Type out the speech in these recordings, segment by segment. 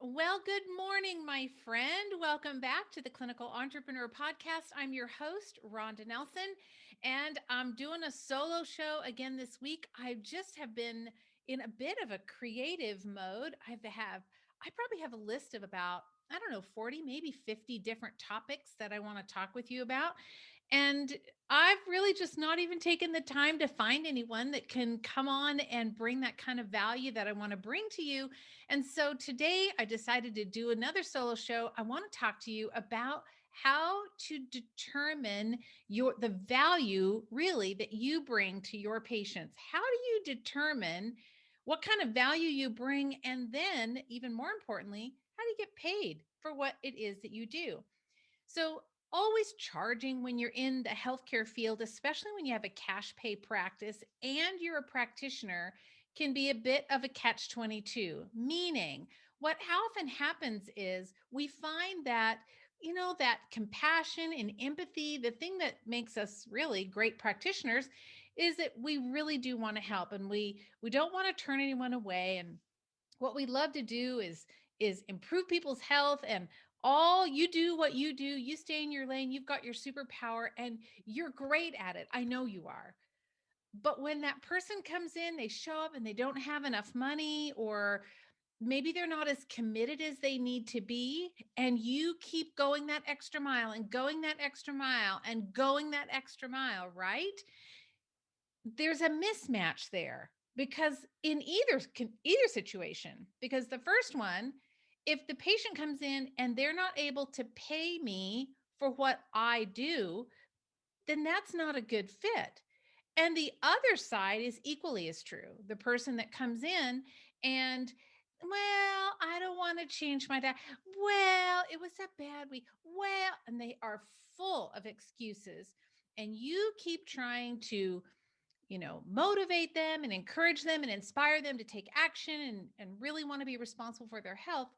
Well, good morning, my friend. Welcome back to the Clinical Entrepreneur Podcast. I'm your host, Rhonda Nelson, and I'm doing a solo show again this week. I just have been in a bit of a creative mode. I probably have a list of about, I don't know, 40, maybe 50 different topics that I want to talk with you about. And I've really just not even taken the time to find anyone that can come on and bring that kind of value that I want to bring to you. And so today I decided to do another solo show. I want to talk to you about how to determine the value really that you bring to your patients. How do you determine what kind of value you bring? And then, even more importantly, how do you get paid for what it is that you do? So, always charging when you're in the healthcare field, especially when you have a cash pay practice and you're a practitioner, can be a bit of a catch 22. Meaning, what how often happens is we find that that compassion and empathy, the thing that makes us really great practitioners is that we really do want to help, and we don't want to turn anyone away. And what we love to do is improve people's health, and all you do what you do, you stay in your lane, you've got your superpower and you're great at it. I know you are. But when that person comes in, they show up and they don't have enough money, or maybe they're not as committed as they need to be, and you keep going that extra mile and going that extra mile and going that extra mile, right? There's a mismatch there, because in either situation, because the first one, if the patient comes in and they're not able to pay me for what I do, then that's not a good fit. And the other side is equally as true. The person that comes in and, well, I don't want to change my diet. Well, it was a bad week. Well, and they are full of excuses. And you keep trying to motivate them and encourage them and inspire them to take action and really want to be responsible for their health.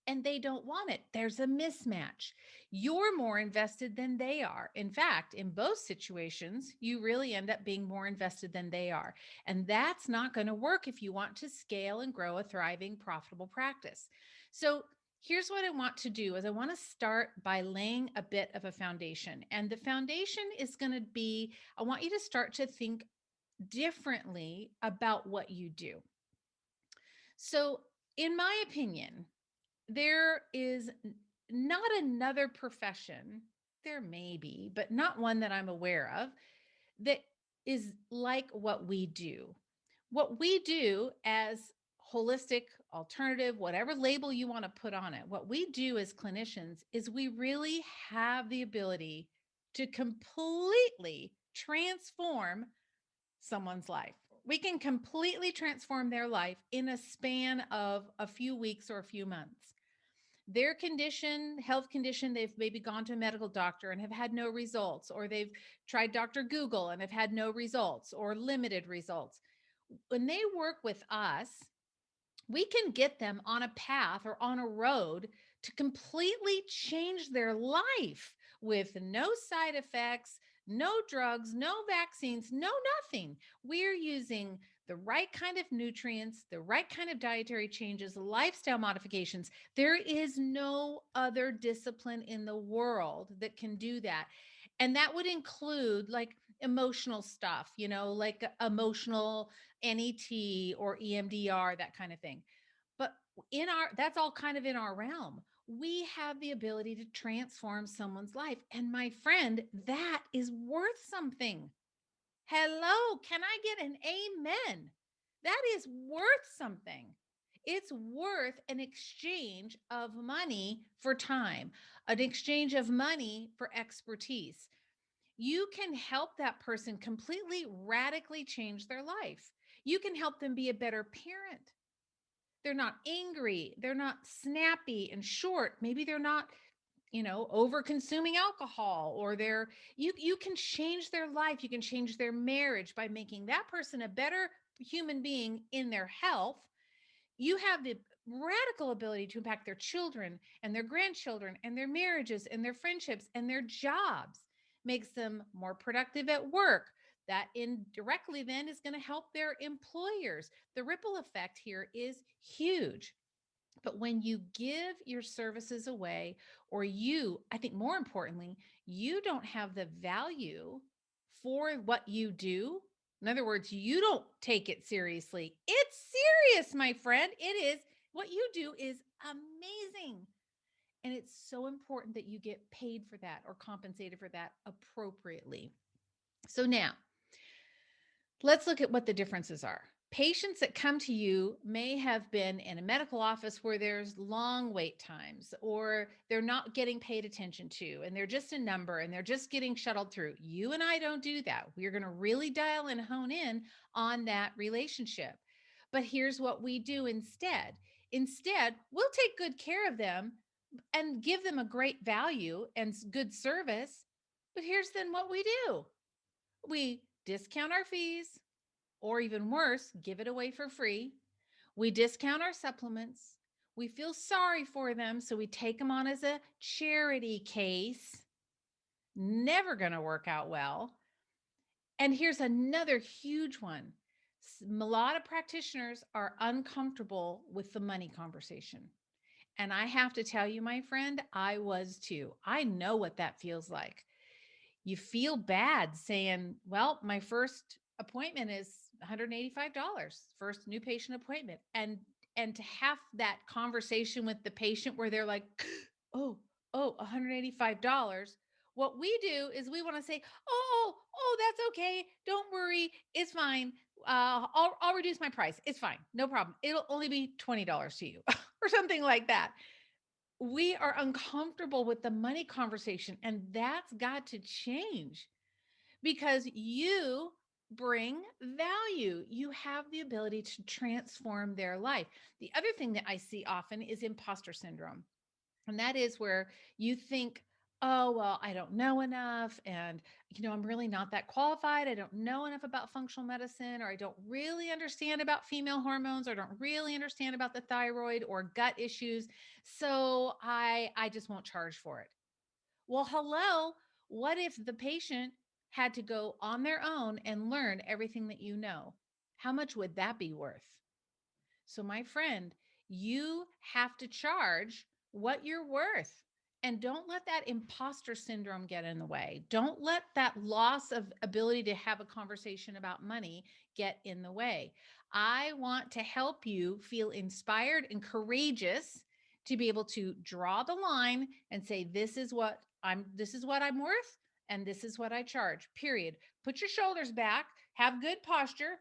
And they don't want it. There's a mismatch. You're more invested than they are. In fact, in both situations, you really end up being more invested than they are. And that's not going to work if you want to scale and grow a thriving, profitable practice. So here's what I want to do is I want to start by laying a bit of a foundation. And the foundation is going to be, I want you to start to think differently about what you do. So, in my opinion, there is not another profession, there may be, but not one that I'm aware of, that is like what we do. What we do as holistic, alternative, whatever label you want to put on it, what we do as clinicians is we really have the ability to completely transform someone's life. We can completely transform their life in a span of a few weeks or a few months. Their condition, health condition, they've maybe gone to a medical doctor and have had no results, or they've tried Dr. Google and have had no results or limited results. When they work with us, we can get them on a path or on a road to completely change their life with no side effects, no drugs, no vaccines, no nothing. We're using the right kind of nutrients, the right kind of dietary changes, lifestyle modifications. There is no other discipline in the world that can do that. And that would include like emotional stuff, like emotional NET or EMDR, that kind of thing. But that's all kind of in our realm. We have the ability to transform someone's life. And my friend, that is worth something. Hello, can I get an amen? That is worth something. It's worth an exchange of money for time, an exchange of money for expertise. You can help that person completely radically change their life. You can help them be a better parent. They're not angry, they're not snappy and short. Maybe they're not, over consuming alcohol, or you can change their life. You can change their marriage by making that person a better human being in their health. You have the radical ability to impact their children and their grandchildren and their marriages and their friendships and their jobs, makes them more productive at work. That indirectly then is going to help their employers. The ripple effect here is huge. But when you give your services away, or I think more importantly, you don't have the value for what you do. In other words, you don't take it seriously. It's serious, my friend. It is. What you do is amazing. And it's so important that you get paid for that or compensated for that appropriately. So now let's look at what the differences are. Patients that come to you may have been in a medical office where there's long wait times, or they're not getting paid attention to, and they're just a number and they're just getting shuttled through. You and I don't do that. We're going to really dial and hone in on that relationship. But here's what we do instead. Instead, we'll take good care of them and give them a great value and good service. But here's then what we do. We discount our fees, or even worse, give it away for free. We discount our supplements. We feel sorry for them, so we take them on as a charity case. Never going to work out well. And here's another huge one. A lot of practitioners are uncomfortable with the money conversation. And I have to tell you, my friend, I was too. I know what that feels like. You feel bad saying, well, my first appointment is $185, first new patient appointment. And to have that conversation with the patient where they're like, oh, $185. What we do is we want to say, that's okay. Don't worry. It's fine. I'll reduce my price. It's fine. No problem. It'll only be $20 to you or something like that. We are uncomfortable with the money conversation, and that's got to change because you bring value. You have the ability to transform their life. The other thing that I see often is imposter syndrome. And that is where you think, oh, well, I don't know enough. And, I'm really not that qualified. I don't know enough about functional medicine, or I don't really understand about female hormones, or I don't really understand about the thyroid or gut issues. So I just won't charge for it. Well, hello. What if the patient had to go on their own and learn everything that you know? How much would that be worth? So, my friend, you have to charge what you're worth. And don't let that imposter syndrome get in the way. Don't let that loss of ability to have a conversation about money get in the way. I want to help you feel inspired and courageous to be able to draw the line and say, this is what I'm worth, and this is what I charge. Period. Put your shoulders back, have good posture,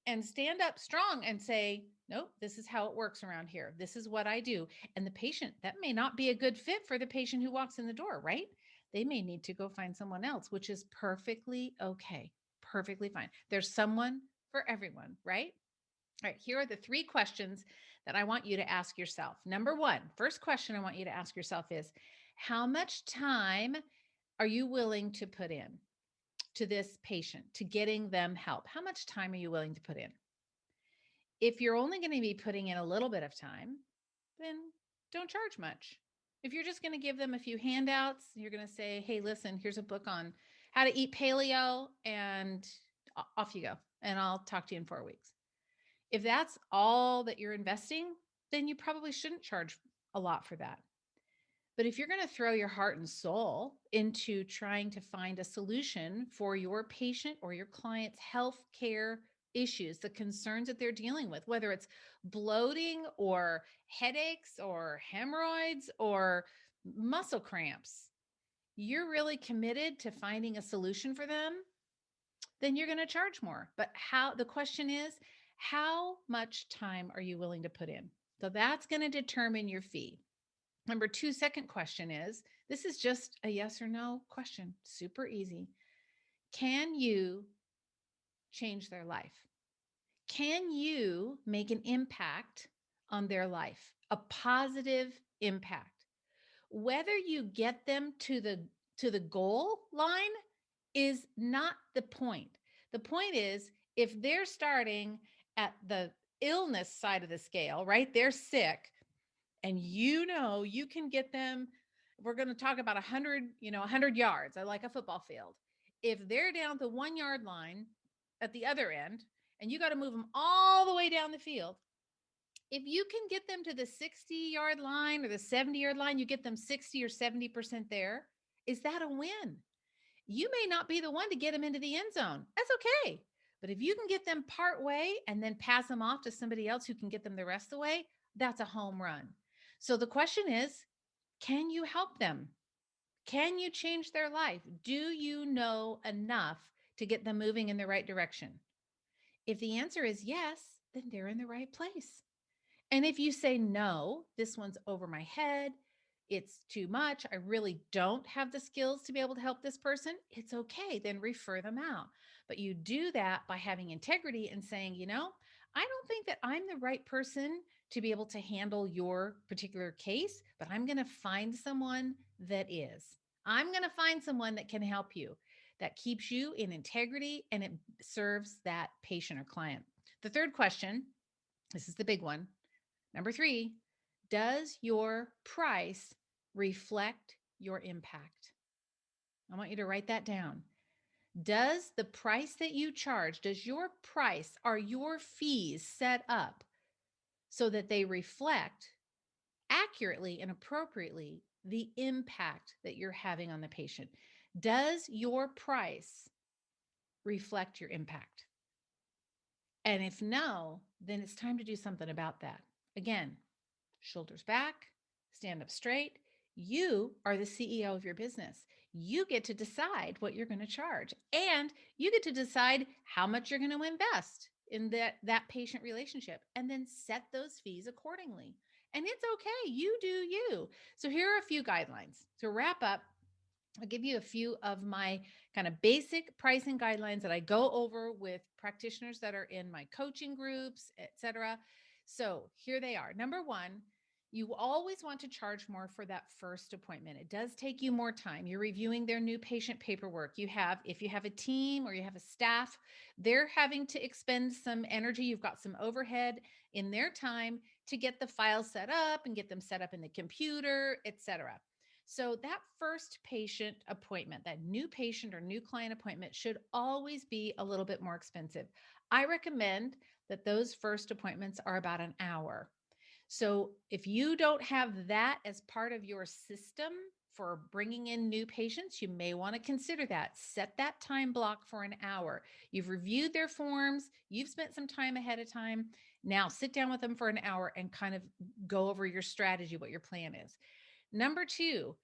and stand up strong and say, nope, this is how it works around here. This is what I do. And the patient, that may not be a good fit for the patient who walks in the door, right? They may need to go find someone else, which is perfectly okay. Perfectly fine. There's someone for everyone, right? All right, here are the 3 questions that I want you to ask yourself. Number one, first question I want you to ask yourself is, how much time are you willing to put in to this patient, to getting them help? How much time are you willing to put in? If you're only going to be putting in a little bit of time, then don't charge much. If you're just going to give them a few handouts, you're going to say, hey, listen, here's a book on how to eat paleo, and off you go. And I'll talk to you in 4 weeks. If that's all that you're investing, then you probably shouldn't charge a lot for that. But if you're going to throw your heart and soul into trying to find a solution for your patient or your client's health care issues, the concerns that they're dealing with, whether it's bloating or headaches or hemorrhoids or muscle cramps, you're really committed to finding a solution for them, then you're going to charge more. But the question is, how much time are you willing to put in? So that's going to determine your fee. Number two, second question is, this is just a yes or no question. Super easy. Can you change their life? Can you make an impact on their life? A positive impact. Whether you get them to the goal line is not the point. The point is, if they're starting at the illness side of the scale, right? They're sick, and you can get them. We're going to talk about 100 yards. I like a football field. If they're down the 1 yard line at the other end, and you got to move them all the way down the field, If you can get them to the 60-yard line or the 70-yard line, you get them 60 or 70% there. Is that a win? You may not be the one to get them into the end zone. That's okay. But if you can get them part way and then pass them off to somebody else who can get them the rest of the way, that's a home run. So the question is, can you help them? Can you change their life? Do you know enough to get them moving in the right direction? If the answer is yes, then they're in the right place. And if you say, no, this one's over my head, it's too much, I really don't have the skills to be able to help this person, it's okay. Then refer them out. But you do that by having integrity and saying, I don't think that I'm the right person to be able to handle your particular case, but I'm going to find someone that is. I'm going to find someone that can help you, that keeps you in integrity and it serves that patient or client. The third question, this is the big one. Number 3, does your price reflect your impact? I want you to write that down. Does the price that you charge, does your price, are your fees set up so that they reflect accurately and appropriately the impact that you're having on the patient? Does your price reflect your impact? And if no, then it's time to do something about that. Again, shoulders back, stand up straight. You are the CEO of your business. You get to decide what you're going to charge, and you get to decide how much you're going to invest in that patient relationship, and then set those fees accordingly. And it's okay. You do you. So here are a few guidelines to wrap up. I'll give you a few of my kind of basic pricing guidelines that I go over with practitioners that are in my coaching groups, etc. So here they are. Number 1, you always want to charge more for that first appointment. It does take you more time. You're reviewing their new patient paperwork. If you have a team or you have a staff, they're having to expend some energy. You've got some overhead in their time to get the files set up and get them set up in the computer, etc. So that first patient appointment, that new patient or new client appointment should always be a little bit more expensive. I recommend that those first appointments are about an hour. So if you don't have that as part of your system for bringing in new patients, you may want to consider that. Set that time block for an hour. You've reviewed their forms, you've spent some time ahead of time. Now sit down with them for an hour and kind of go over your strategy, what your plan is. Number 2,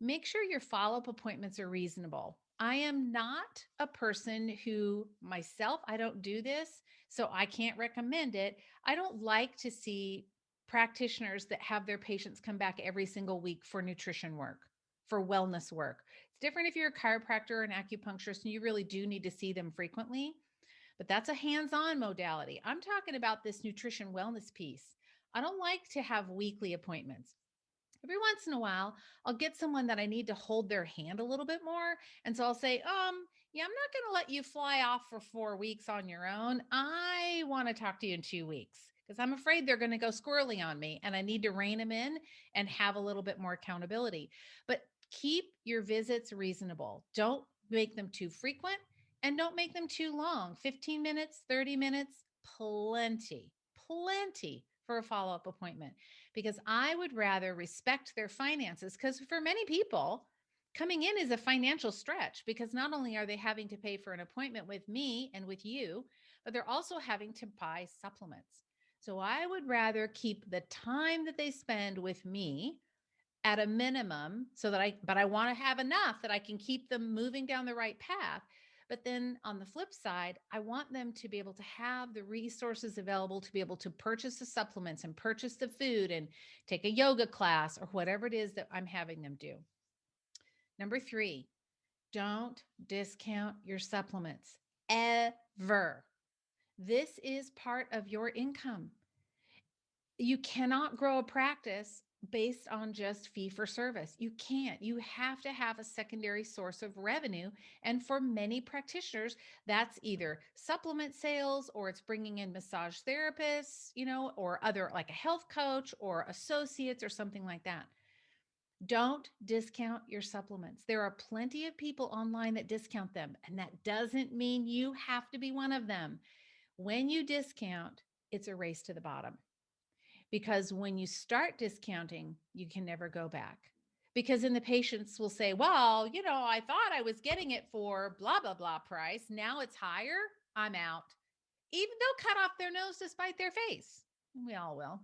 make sure your follow-up appointments are reasonable. I am not a person who myself, I don't do this, so I can't recommend it. I don't like to see practitioners that have their patients come back every single week for nutrition work, for wellness work. It's different if you're a chiropractor or an acupuncturist and you really do need to see them frequently, but that's a hands-on modality. I'm talking about this nutrition wellness piece. I don't like to have weekly appointments. Every once in a while, I'll get someone that I need to hold their hand a little bit more. And so I'll say, yeah, I'm not going to let you fly off for 4 weeks on your own. I want to talk to you in 2 weeks because I'm afraid they're going to go squirrely on me and I need to rein them in and have a little bit more accountability. But keep your visits reasonable. Don't make them too frequent and don't make them too long. 15 minutes, 30 minutes, plenty for a follow up appointment because I would rather respect their finances. Because for many people, coming in is a financial stretch because not only are they having to pay for an appointment with me and with you, but they're also having to buy supplements. So I would rather keep the time that they spend with me at a minimum so that I want to have enough that I can keep them moving down the right path. But then on the flip side, I want them to be able to have the resources available to be able to purchase the supplements and purchase the food and take a yoga class or whatever it is that I'm having them do. Number 3, don't discount your supplements ever. This is part of your income. You cannot grow a practice based on just fee for service. You can't. You have to have a secondary source of revenue. And for many practitioners, that's either supplement sales or it's bringing in massage therapists, or other like a health coach or associates or something like that. Don't discount your supplements. There are plenty of people online that discount them, and that doesn't mean you have to be one of them. When you discount, it's a race to the bottom. because when you start discounting, you can never go back. Because then the patients will say, well, I thought I was getting it for blah, blah, blah price. Now it's higher. I'm out. Even they'll cut off their nose to spite their face. We all will.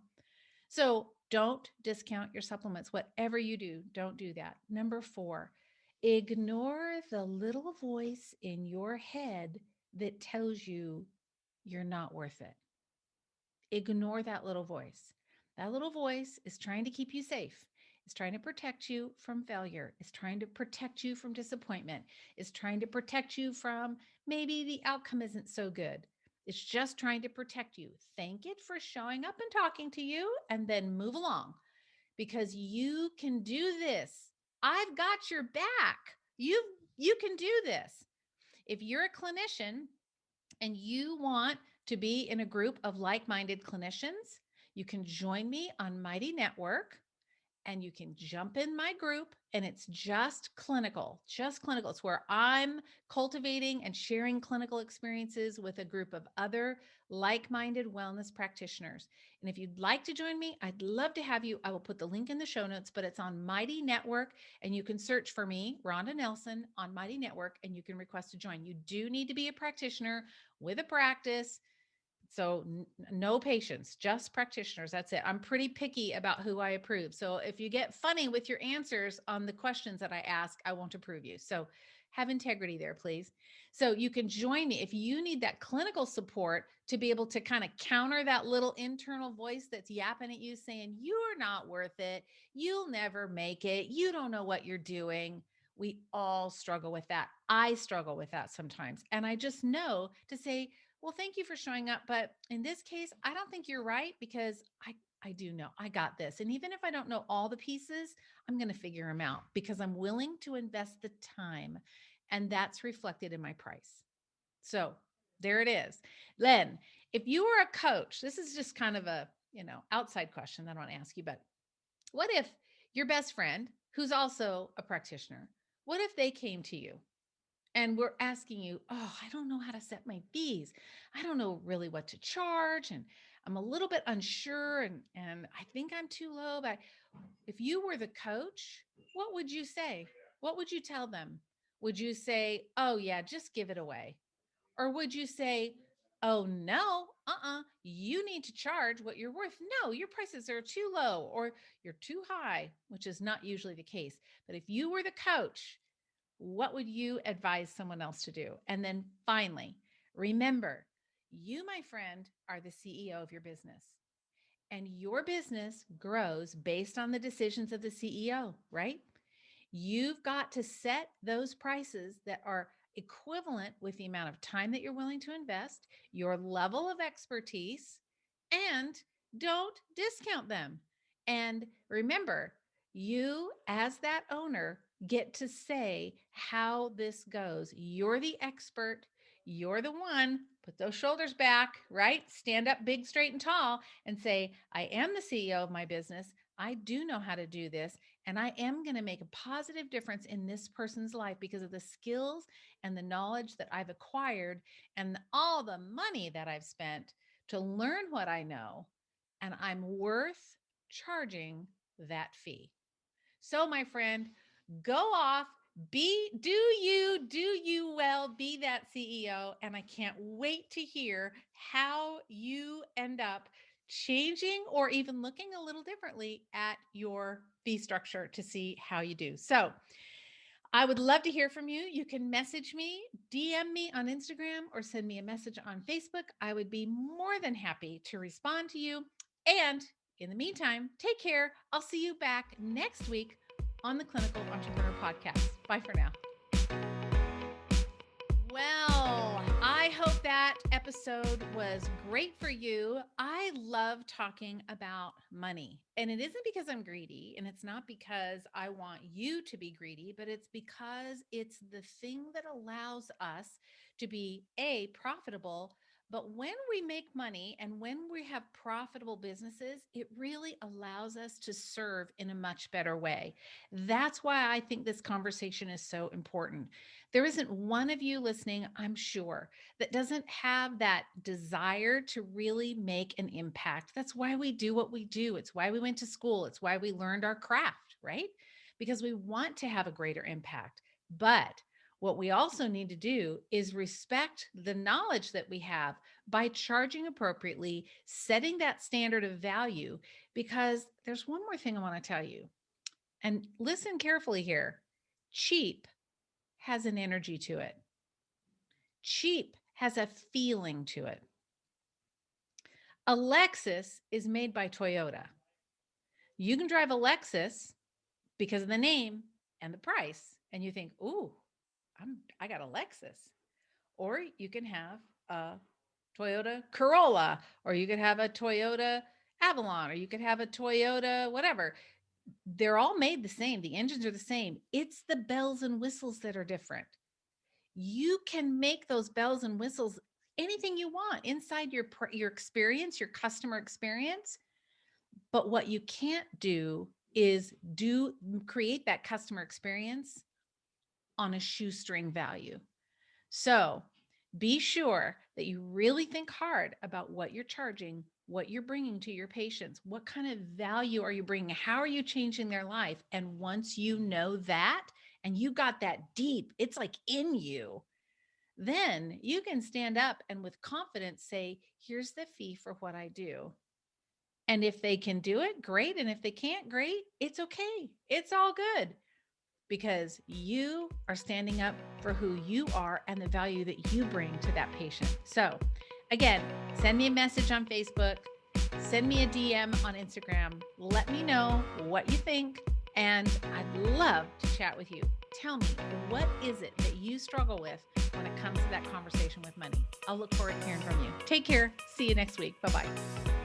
So don't discount your supplements. Whatever you do, don't do that. Number 4, ignore the little voice in your head that tells you you're not worth it. Ignore that little voice. That little voice is trying to keep you safe. It's trying to protect you from failure. It's trying to protect you from disappointment. It's trying to protect you from maybe the outcome isn't so good. It's just trying to protect you. Thank it for showing up and talking to you, and then move along because you can do this. I've got your back. You can do this. If you're a clinician and you want to be in a group of like-minded clinicians, you can join me on Mighty Network and you can jump in my group, and it's just clinical, just clinical. It's where I'm cultivating and sharing clinical experiences with a group of other like-minded wellness practitioners. And if you'd like to join me, I'd love to have you. I will put the link in the show notes, but it's on Mighty Network, and you can search for me, Rhonda Nelson, on Mighty Network, and you can request to join. You do need to be a practitioner with a practice, so no patients, just practitioners. That's it. I'm pretty picky about who I approve. So if you get funny with your answers on the questions that I ask, I won't approve you. So have integrity there, please. So you can join me if you need that clinical support to be able to kind of counter that little internal voice that's yapping at you saying, you're not worth it. You'll never make it. You don't know what you're doing. We all struggle with that. I struggle with that sometimes. And I just know to say, well, thank you for showing up. But in this case, I don't think you're right because I do know I got this. And even if I don't know all the pieces, I'm going to figure them out because I'm willing to invest the time. And that's reflected in my price. So there it is. Len, if you were a coach, this is just kind of a, outside question that I want to ask you, but what if your best friend, who's also a practitioner, what if they came to you and we're asking you, oh, I don't know how to set my fees. I don't know really what to charge. And I'm a little bit unsure. And I think I'm too low. But if you were the coach, what would you say? What would you tell them? Would you say, oh, yeah, just give it away? Or would you say, oh, no, you need to charge what you're worth? No, your prices are too low or you're too high, which is not usually the case. But if you were the coach, what would you advise someone else to do? And then finally, remember, you, my friend, are the CEO of your business. And your business grows based on the decisions of the CEO, right? You've got to set those prices that are equivalent with the amount of time that you're willing to invest, your level of expertise, and don't discount them. And remember, you, as that owner, get to say how this goes. You're the expert. You're the one. Put those shoulders back, right? Stand up big, straight, and tall and say, I am the CEO of my business. I do know how to do this. And I am going to make a positive difference in this person's life because of the skills and the knowledge that I've acquired and all the money that I've spent to learn what I know. And I'm worth charging that fee. So, my friend, go off, do you well, be that CEO. And I can't wait to hear how you end up changing or even looking a little differently at your fee structure to see how you do. So, I would love to hear from you. You can message me, DM me on Instagram, or send me a message on Facebook. I would be more than happy to respond to you. And in the meantime, take care. I'll see you back next week on the Clinical Entrepreneur Podcast. Bye for now. Well, I hope that episode was great for you. I love talking about money. And it isn't because I'm greedy, and it's not because I want you to be greedy, but it's because it's the thing that allows us to be A, profitable, But when we make money and when we have profitable businesses, it really allows us to serve in a much better way. That's why I think this conversation is so important. There isn't one of you listening, I'm sure, that doesn't have that desire to really make an impact. That's why we do what we do. It's why we went to school. It's why we learned our craft, right? Because we want to have a greater impact. But what we also need to do is respect the knowledge that we have by charging appropriately, setting that standard of value. Because there's one more thing I want to tell you, and listen carefully here. Cheap has an energy to it, cheap has a feeling to it. A Lexus is made by Toyota. You can drive a Lexus because of the name and the price, and you think, ooh, I got a Lexus. Or you can have a Toyota Corolla, or you could have a Toyota Avalon, or you could have a Toyota whatever. They're all made the same. The engines are the same. It's the bells and whistles that are different. You can make those bells and whistles anything you want inside your experience, your customer experience. But what you can't do is create that customer experience on a shoestring value. So be sure that you really think hard about what you're charging, what you're bringing to your patients, what kind of value are you bringing, how are you changing their life? And once you know that, and you got that deep, it's like in you, then you can stand up and with confidence say, here's the fee for what I do. And if they can do it, great. And if they can't, great. It's okay. It's all good because you are standing up for who you are and the value that you bring to that patient. So again, send me a message on Facebook, send me a DM on Instagram. Let me know what you think. And I'd love to chat with you. Tell me, what is it that you struggle with when it comes to that conversation with money? I'll look forward to hearing from you. Take care. See you next week. Bye-bye.